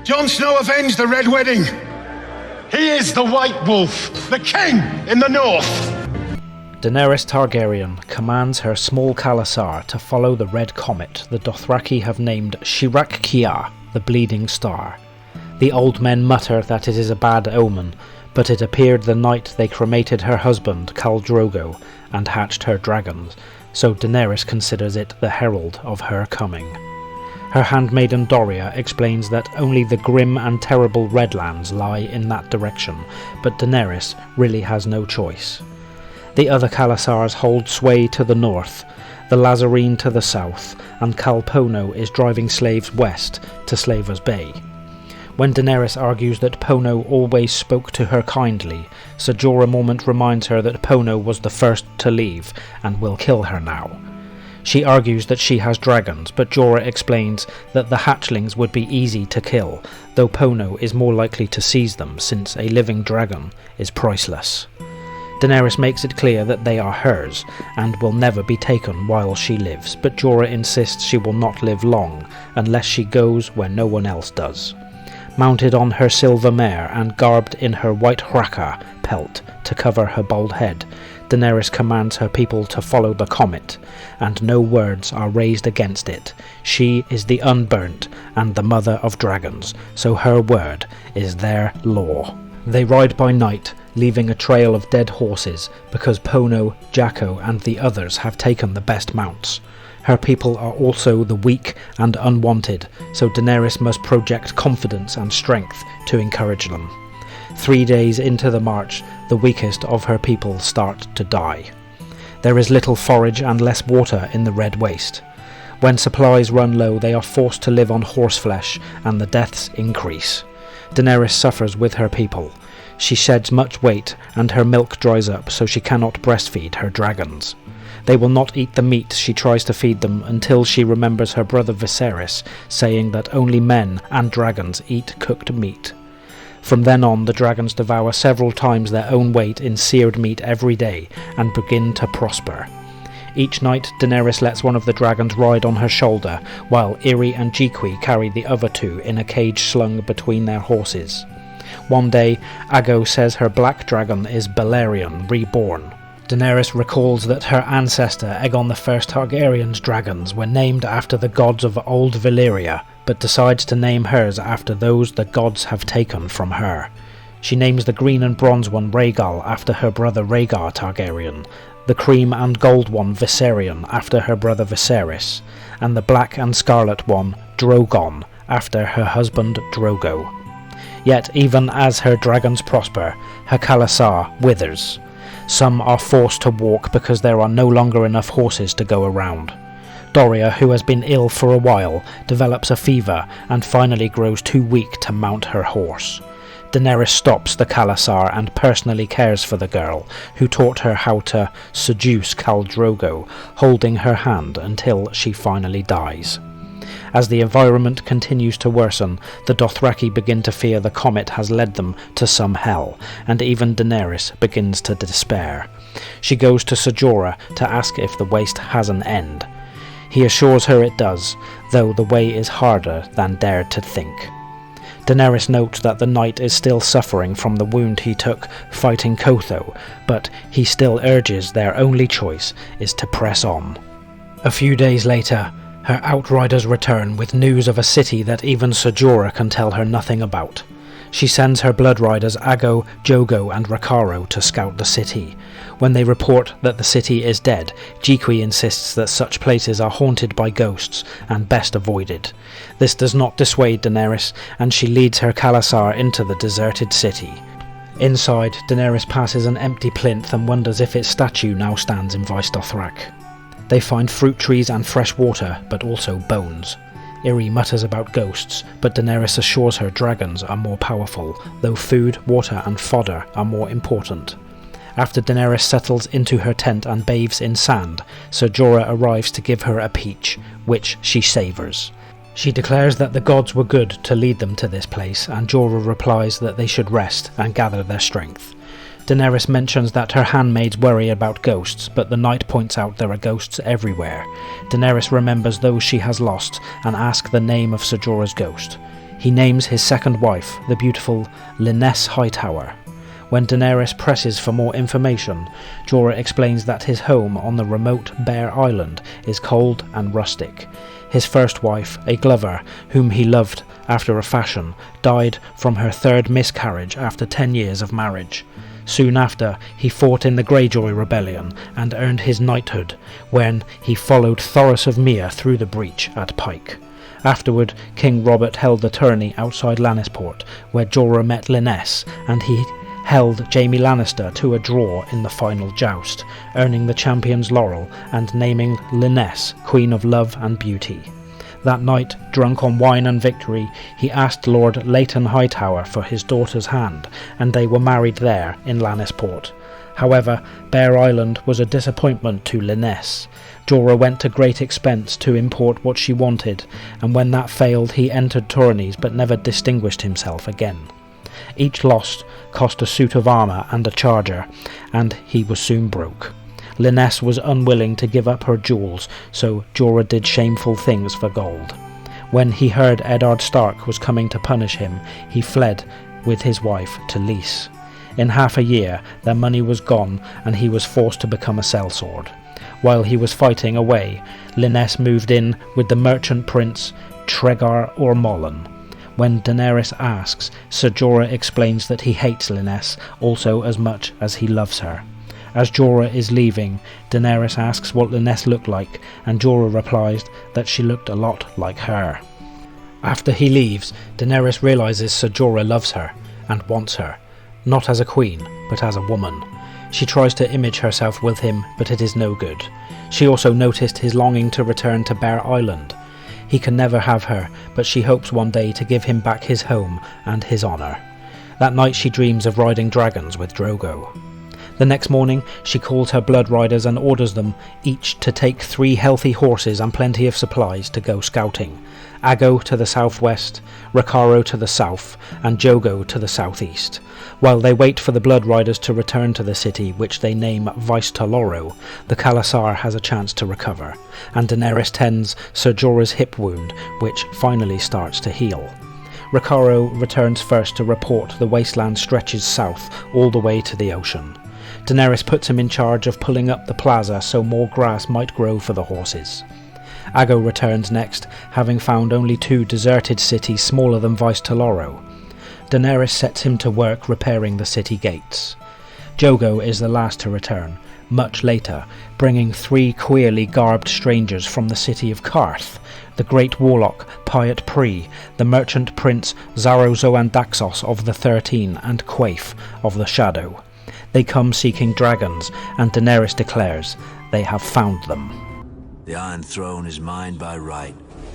Jon Snow avenged the Red Wedding. He is the White Wolf, the king in the north. Daenerys Targaryen commands her small Khalasar to follow the red comet the Dothraki have named Shirak-Kia, the Bleeding Star. The old men mutter that it is a bad omen, but it appeared the night they cremated her husband, Khal Drogo, and hatched her dragons, so Daenerys considers it the herald of her coming. Her handmaiden Doria explains that only the grim and terrible Redlands lie in that direction, but Daenerys really has no choice. The other Khalasars hold sway to the north, the Lazarene to the south, and Khal Pono is driving slaves west to Slavers Bay. When Daenerys argues that Pono always spoke to her kindly, Ser Jorah Mormont reminds her that Pono was the first to leave and will kill her now. She argues that she has dragons, but Jorah explains that the hatchlings would be easy to kill, though Pono is more likely to seize them since a living dragon is priceless. Daenerys makes it clear that they are hers, and will never be taken while she lives, but Jorah insists she will not live long, unless she goes where no one else does. Mounted on her silver mare and garbed in her white hraka pelt to cover her bald head, Daenerys commands her people to follow the comet, and no words are raised against it. She is the unburnt and the mother of dragons, so her word is their law. They ride by night, leaving a trail of dead horses, because Pono, Jacko and the others have taken the best mounts. Her people are also the weak and unwanted, so Daenerys must project confidence and strength to encourage them. 3 days into the march, the weakest of her people start to die. There is little forage and less water in the Red Waste. When supplies run low, they are forced to live on horseflesh, and the deaths increase. Daenerys suffers with her people. She sheds much weight, and her milk dries up, so she cannot breastfeed her dragons. They will not eat the meat she tries to feed them until she remembers her brother Viserys saying that only men and dragons eat cooked meat. From then on, the dragons devour several times their own weight in seared meat every day and begin to prosper. Each night, Daenerys lets one of the dragons ride on her shoulder, while Irri and Jiqui carry the other two in a cage slung between their horses. One day, Aggo says her black dragon is Balerion, reborn. Daenerys recalls that her ancestor Aegon I Targaryen's dragons were named after the gods of old Valyria, but decides to name hers after those the gods have taken from her. She names the green and bronze one Rhaegal after her brother Rhaegar Targaryen, the cream and gold one Viserion after her brother Viserys, and the black and scarlet one Drogon after her husband Drogo. Yet even as her dragons prosper, her Khalasar withers. Some are forced to walk because there are no longer enough horses to go around. Doria, who has been ill for a while, develops a fever and finally grows too weak to mount her horse. Daenerys stops the Khalasar and personally cares for the girl, who taught her how to seduce Khal Drogo, holding her hand until she finally dies. As the environment continues to worsen, the Dothraki begin to fear the comet has led them to some hell, and even Daenerys begins to despair. She goes to Ser Jorah to ask if the waste has an end. He assures her it does, though the way is harder than dared to think. Daenerys notes that the knight is still suffering from the wound he took fighting Kotho, but he still urges their only choice is to press on. A few days later, her outriders return with news of a city that even Ser Jorah can tell her nothing about. She sends her blood riders Aggo, Jogo and Rakaro to scout the city. When they report that the city is dead, Jiqui insists that such places are haunted by ghosts and best avoided. This does not dissuade Daenerys, and she leads her Khalasar into the deserted city. Inside, Daenerys passes an empty plinth and wonders if its statue now stands in Vaes Dothrak. They find fruit trees and fresh water, but also bones. Irri mutters about ghosts, but Daenerys assures her dragons are more powerful, though food, water and fodder are more important. After Daenerys settles into her tent and bathes in sand, Ser Jorah arrives to give her a peach, which she savours. She declares that the gods were good to lead them to this place, and Jorah replies that they should rest and gather their strength. Daenerys mentions that her handmaids worry about ghosts, but the knight points out there are ghosts everywhere. Daenerys remembers those she has lost and asks the name of Ser Jorah's ghost. He names his second wife, the beautiful Daenerys Hightower. When Daenerys presses for more information, Jorah explains that his home on the remote Bear Island is cold and rustic. His first wife, a Glover, whom he loved after a fashion, died from her third miscarriage after 10 years of marriage. Soon after, he fought in the Greyjoy Rebellion and earned his knighthood when he followed Thoros of Myr through the breach at Pike. Afterward, King Robert held the tourney outside Lannisport, where Jorah met Daenerys, and he held Jaime Lannister to a draw in the final joust, earning the champion's laurel and naming Daenerys Queen of Love and Beauty. That night, drunk on wine and victory, he asked Lord Leighton Hightower for his daughter's hand, and they were married there in Lannisport. However, Bear Island was a disappointment to Daenerys. Jorah went to great expense to import what she wanted, and when that failed he entered tourneys but never distinguished himself again. Each loss cost a suit of armour and a charger, and he was soon broke. Daenerys was unwilling to give up her jewels, so Jorah did shameful things for gold. When he heard Eddard Stark was coming to punish him, he fled with his wife to Lys. In half a year, their money was gone, and he was forced to become a sellsword. While he was fighting away, Daenerys moved in with the merchant prince Tregar Ormolan. When Daenerys asks, Ser Jorah explains that he hates Daenerys also as much as he loves her. As Jorah is leaving, Daenerys asks what Daenerys looked like, and Jorah replies that she looked a lot like her. After he leaves, Daenerys realises Ser Jorah loves her, and wants her, not as a queen, but as a woman. She tries to image herself with him, but it is no good. She also noticed his longing to return to Bear Island. He can never have her, but she hopes one day to give him back his home and his honour. That night she dreams of riding dragons with Drogo. The next morning she calls her blood riders and orders them each to take 3 healthy horses and plenty of supplies to go scouting. Aggo to the southwest, Rakaro to the south, and Jogo to the southeast. While they wait for the blood riders to return to the city, which they name Vice Taloro, the Khalasar has a chance to recover, and Daenerys tends Ser Jorah's hip wound, which finally starts to heal. Rakaro returns first to report the wasteland stretches south all the way to the ocean. Daenerys puts him in charge of pulling up the plaza so more grass might grow for the horses. Aggo returns next, having found only 2 deserted cities smaller than Vice Taloro. Daenerys sets him to work repairing the city gates. Jogo is the last to return, much later, bringing 3 queerly garbed strangers from the city of Karth, the great warlock Pyat Pri, the merchant prince Zarozoandaxos of the 13, and Quaif of the Shadow. They come seeking dragons, and Daenerys declares they have found them. The Iron Throne is mine by right.